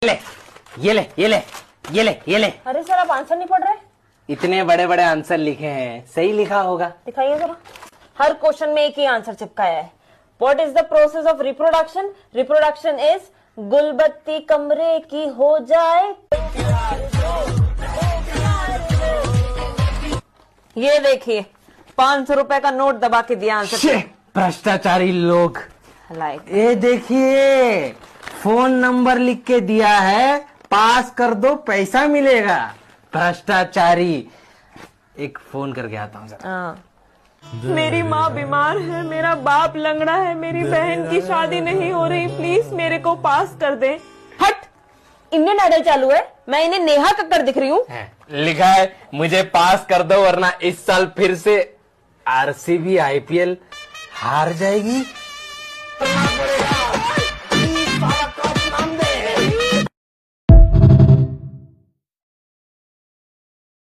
ले ये ले ये ले ये ले ये ले। अरे सर आप आंसर नहीं पढ़ रहे? इतने बड़े बड़े आंसर लिखे हैं, सही लिखा होगा। दिखाइए जरा। हर क्वेश्चन में एक ही आंसर चिपकाया है। What is the process of reproduction? Reproduction is Gulbatti कमरे की हो जाए। ये देखिए 500 रुपए का नोट दबा के दिया आंसर। भ्रष्टाचारी लोग। लाइक ये देखिए फोन नंबर लिख के दिया है, पास कर दो पैसा मिलेगा। भ्रष्टाचारी। एक फोन करके आता हूँ जरा। मेरी माँ बीमार है, मेरा बाप लंगड़ा है, मेरी बहन की शादी नहीं हो रही, प्लीज मेरे को पास कर दे। हट, इंडियन आइडल चालू है, मैं इन्हें नेहा कक्कड़ दिख रही हूँ। लिखा है मुझे पास कर दो वरना इस साल फिर से आरसीबी आईपीएल हार जाएगी।